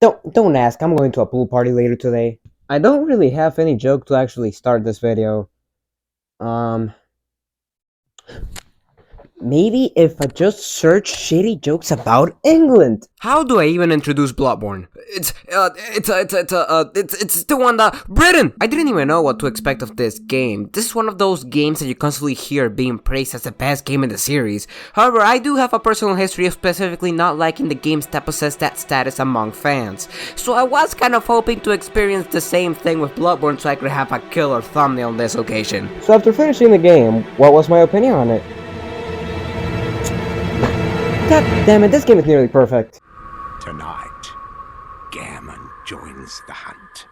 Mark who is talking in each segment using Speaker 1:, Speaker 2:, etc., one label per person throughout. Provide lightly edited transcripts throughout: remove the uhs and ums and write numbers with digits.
Speaker 1: Don't ask, I'm going to a pool party later today. I don't really have any joke to actually start this video. Um, Maybe if I just search shitty jokes about England.
Speaker 2: How do I even introduce Bloodborne? It's the one that Britain. I didn't even know what to expect of this game. This is one of those games that you constantly hear being praised as the best game in the series. However, I do have a personal history of specifically not liking the games that possess that status among fans. So I was kind of hoping to experience the same thing with Bloodborne so I could have a killer thumbnail on this occasion.
Speaker 1: So after finishing the game, what was my opinion on it? God damn it, this game is nearly perfect.
Speaker 3: Tonight, Gammon joins the hunt.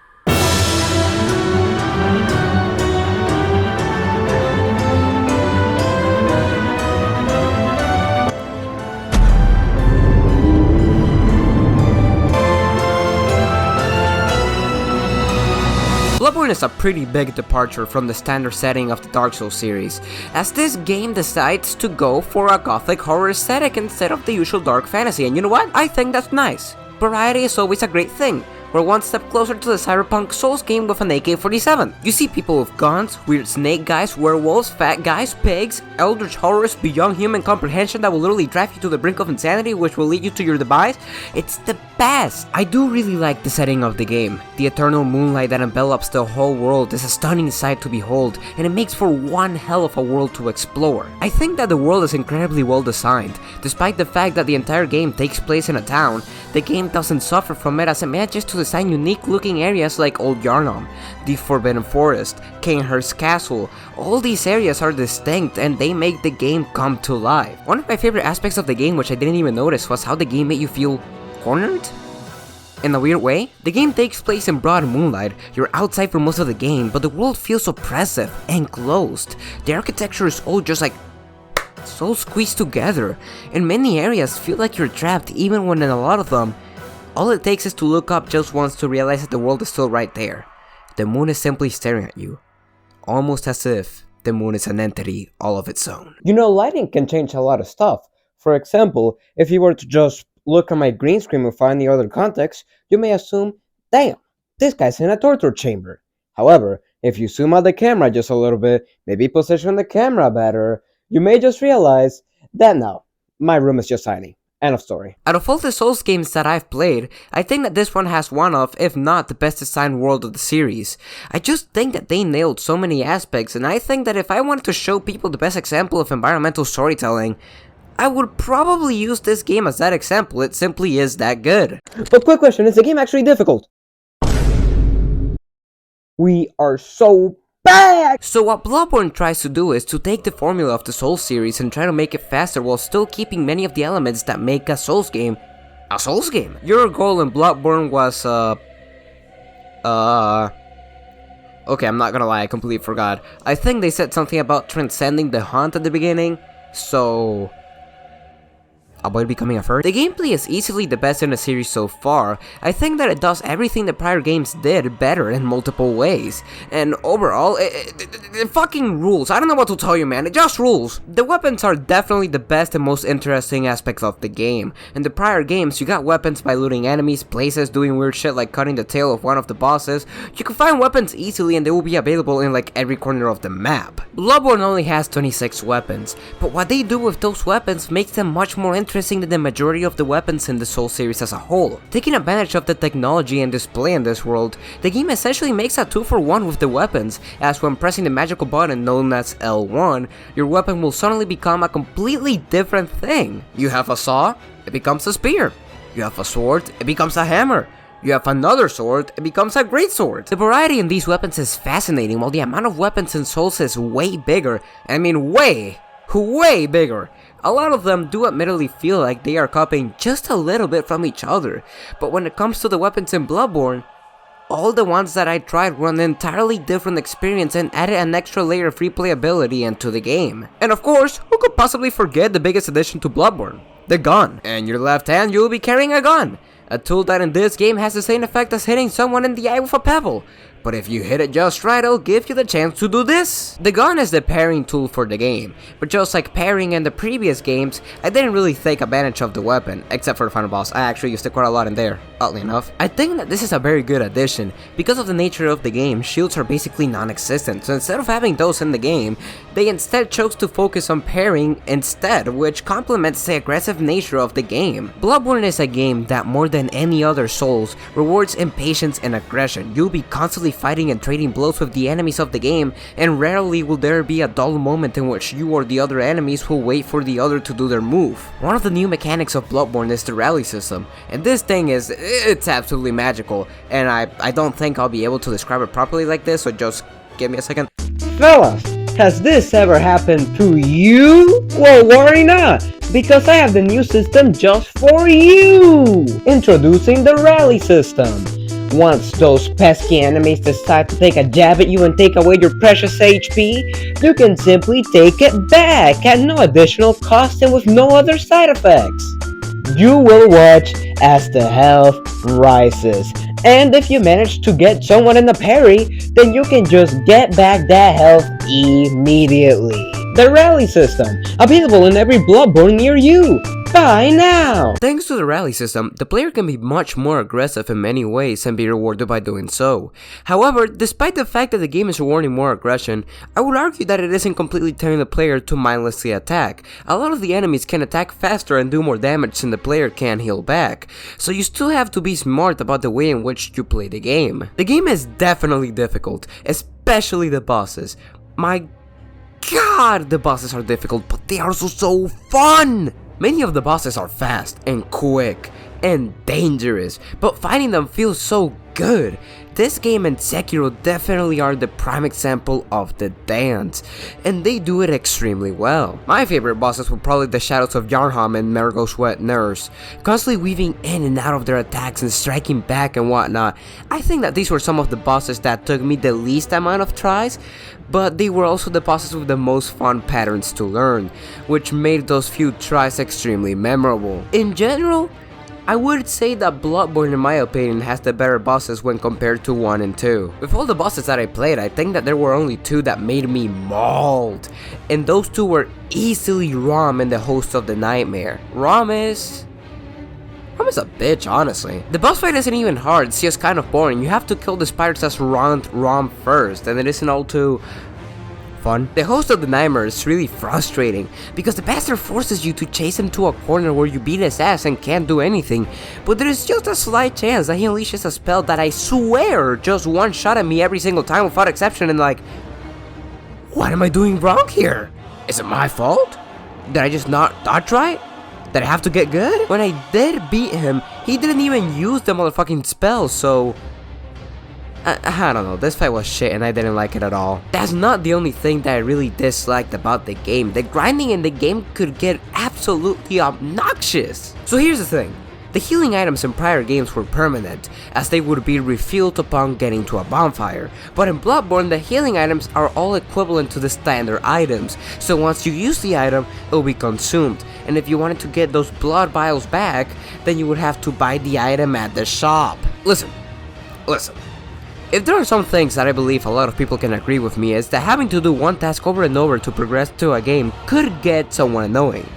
Speaker 2: Bloodborne is a pretty big departure from the standard setting of the Dark Souls series, as this game decides to go for a gothic horror aesthetic instead of the usual dark fantasy, and you know what? I think that's nice. Variety is always a great thing. We're one step closer to the cyberpunk Souls game with an AK-47. You see people with guns, weird snake guys, werewolves, fat guys, pigs, eldritch horrors beyond human comprehension that will literally drive you to the brink of insanity, which will lead you to your demise. It's the best! I do really like the setting of the game. The eternal moonlight that envelops the whole world is a stunning sight to behold, and it makes for one hell of a world to explore. I think that the world is incredibly well designed. Despite the fact that the entire game takes place in a town, the game doesn't suffer from it as it manages to design unique looking areas like Old Yarnum, the Forbidden Forest, Kanehurst Castle. All these areas are distinct and they make the game come to life. One of my favorite aspects of the game, which I didn't even notice, was how the game made you feel cornered? In a weird way, the game takes place in broad moonlight. You're outside for most of the game, but the world feels oppressive and closed. The architecture is all just like so squeezed together. In many areas feel like you're trapped, even when in a lot of them, all it takes is to look up just once to realize that the world is still right there. The moon is simply staring at you, almost as if the moon is an entity all of its own.
Speaker 1: You know, lighting can change a lot of stuff. For example, if you were to just look at my green screen without any other context, you may assume, damn, this guy's in a torture chamber. However, if you zoom out the camera just a little bit, maybe position the camera better, you may just realize that no, my room is just tiny. End of story.
Speaker 2: Out of all the Souls games that I've played, I think that this one has one of, if not the best designed world of the series. I just think that they nailed so many aspects, and I think that if I wanted to show people the best example of environmental storytelling, I would probably use this game as that example. It simply is that good.
Speaker 1: But quick question, is the game actually difficult? We are so bad!
Speaker 2: So what Bloodborne tries to do is to take the formula of the Souls series and try to make it faster while still keeping many of the elements that make a Souls game a Souls game. Your goal in Bloodborne was, okay, I'm not gonna lie, I completely forgot. I think they said something about transcending the hunt at the beginning, so avoid becoming a furry. The gameplay is easily the best in the series so far. I think that it does everything the prior games did better in multiple ways. And overall, it fucking rules. I don't know what to tell you, man. It just rules. The weapons are definitely the best and most interesting aspects of the game. In the prior games, you got weapons by looting enemies, places, doing weird shit like cutting the tail of one of the bosses. You can find weapons easily and they will be available in like every corner of the map. Bloodborne only has 26 weapons, but what they do with those weapons makes them much more interesting than the majority of the weapons in the Souls series as a whole. Taking advantage of the technology and display in this world, the game essentially makes a 2-for-1 with the weapons, as when pressing the magical button known as L1, your weapon will suddenly become a completely different thing. You have a saw, it becomes a spear. You have a sword, it becomes a hammer. You have another sword, it becomes a greatsword. The variety in these weapons is fascinating, while the amount of weapons in Souls is way bigger. I mean way bigger. A lot of them do admittedly feel like they are copying just a little bit from each other, but when it comes to the weapons in Bloodborne, all the ones that I tried were an entirely different experience and added an extra layer of replayability into the game. And of course, who could possibly forget the biggest addition to Bloodborne? The gun. In your left hand, you'll be carrying a gun. A tool that in this game has the same effect as hitting someone in the eye with a pebble. but if you hit it just right, it'll give you the chance to do this. The gun is the pairing tool for the game, but just like pairing in the previous games, I didn't really take advantage of the weapon, except for the final boss. I actually used it quite a lot in there, oddly enough. I think that this is a very good addition. Because of the nature of the game, shields are basically non-existent, so instead of having those in the game, they instead chose to focus on pairing instead, which complements the aggressive nature of the game. Bloodborne is a game that more than any other Souls rewards impatience and aggression. You'll be constantly fighting and trading blows with the enemies of the game, and rarely will there be a dull moment in which you or the other enemies will wait for the other to do their move. One of the new mechanics of Bloodborne is the rally system, and this thing it's absolutely magical, and I don't think I'll be able to describe it properly like this, so just give me a second.
Speaker 1: Fellas, has this ever happened to you? Well, worry not, because I have the new system just for you! Introducing the rally system. Once those pesky enemies decide to take a jab at you and take away your precious HP, you can simply take it back at no additional cost and with no other side effects. You will watch as the health rises, and if you manage to get someone in a parry, then you can just get back that health immediately. The rally system, available in every Bloodborne near you. Buy now!
Speaker 2: Thanks to the rally system, the player can be much more aggressive in many ways and be rewarded by doing so. However, despite the fact that the game is rewarding more aggression, I would argue that it isn't completely telling the player to mindlessly attack. A lot of the enemies can attack faster and do more damage than the player can heal back, so you still have to be smart about the way in which you play the game. The game is definitely difficult, especially the bosses. My god, the bosses are difficult, but they are also so fun! Many of the bosses are fast and quick and dangerous, but fighting them feels so good. This game and Sekiro definitely are the prime example of the dance, and they do it extremely well. My favorite bosses were probably the Shadows of Yarnheim and Marigold's Wet Nurse, constantly weaving in and out of their attacks and striking back and whatnot. I think that these were some of the bosses that took me the least amount of tries, but they were also the bosses with the most fun patterns to learn, which made those few tries extremely memorable. In general, I would say that Bloodborne in my opinion has the better bosses when compared to 1 and 2. With all the bosses that I played, I think that there were only 2 that made me mauled, and those 2 were easily Rom and the Host of the Nightmare. Rom is a bitch, honestly. The boss fight isn't even hard, it's just kind of boring. You have to kill the spiders as Rom first, and it isn't all too fun. The Host of the Nightmare is really frustrating, because the bastard forces you to chase him to a corner where you beat his ass and can't do anything, but there is just a slight chance that he unleashes a spell that I swear just one shot at me every single time without exception, and like, what am I doing wrong here? Is it my fault? Did I just not dodge right? Did I have to get good? When I did beat him, he didn't even use the motherfucking spell, so I don't know, this fight was shit and I didn't like it at all. That's not the only thing that I really disliked about the game. The grinding in the game could get absolutely obnoxious. So here's the thing. The healing items in prior games were permanent, as they would be refilled upon getting to a bonfire, but in Bloodborne the healing items are all equivalent to the standard items, so once you use the item, it will be consumed, and if you wanted to get those blood vials back, then you would have to buy the item at the shop. Listen. If there are some things that I believe a lot of people can agree with me, is that having to do one task over and over to progress to a game could get somewhat annoying.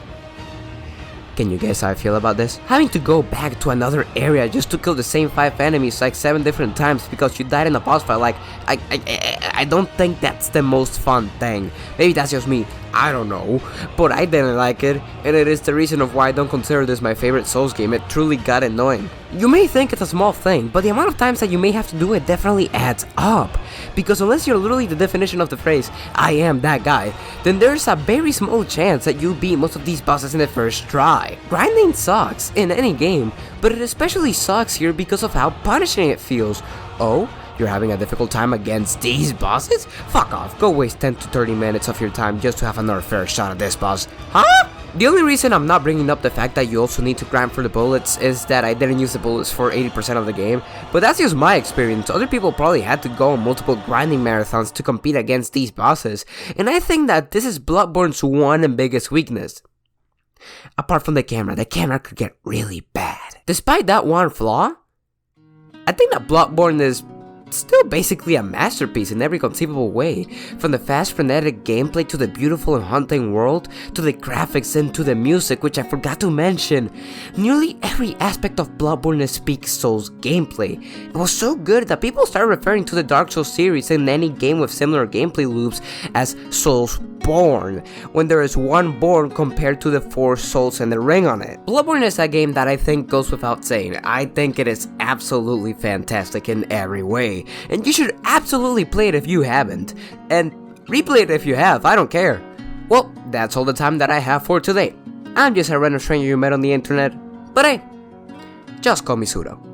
Speaker 2: Can you guess how I feel about this? Having to go back to another area just to kill the same 5 enemies like 7 different times because you died in a boss fight, like, I don't think that's the most fun thing. Maybe that's just me, I don't know, but I didn't like it, and it is the reason of why I don't consider this my favorite Souls game. It truly got annoying. You may think it's a small thing, but the amount of times that you may have to do it definitely adds up, because unless you're literally the definition of the phrase, I am that guy, then there's a very small chance that you'll beat most of these bosses in the first try. Grinding sucks in any game, but it especially sucks here because of how punishing it feels. Oh? You're having a difficult time against these bosses? Fuck off, go waste 10 to 30 minutes of your time just to have another fair shot at this boss. Huh? The only reason I'm not bringing up the fact that you also need to grind for the bullets is that I didn't use the bullets for 80% of the game, but that's just my experience. Other people probably had to go on multiple grinding marathons to compete against these bosses, and I think that this is Bloodborne's one and biggest weakness. Apart from the camera could get really bad. Despite that one flaw, I think that Bloodborne is it's still basically a masterpiece in every conceivable way, from the fast frenetic gameplay to the beautiful and haunting world, to the graphics and to the music, which I forgot to mention. Nearly every aspect of Bloodborne speaks Souls gameplay. It was so good that people started referring to the Dark Souls series and any game with similar gameplay loops as Soulsborne, when there is one born compared to the 4 souls and the ring on it. Bloodborne is a game that I think goes without saying. I think it is absolutely fantastic in every way, and you should absolutely play it if you haven't, and replay it if you have, I don't care. Well, that's all the time that I have for today. I'm just a random stranger you met on the internet, but hey, just call me Pseudo.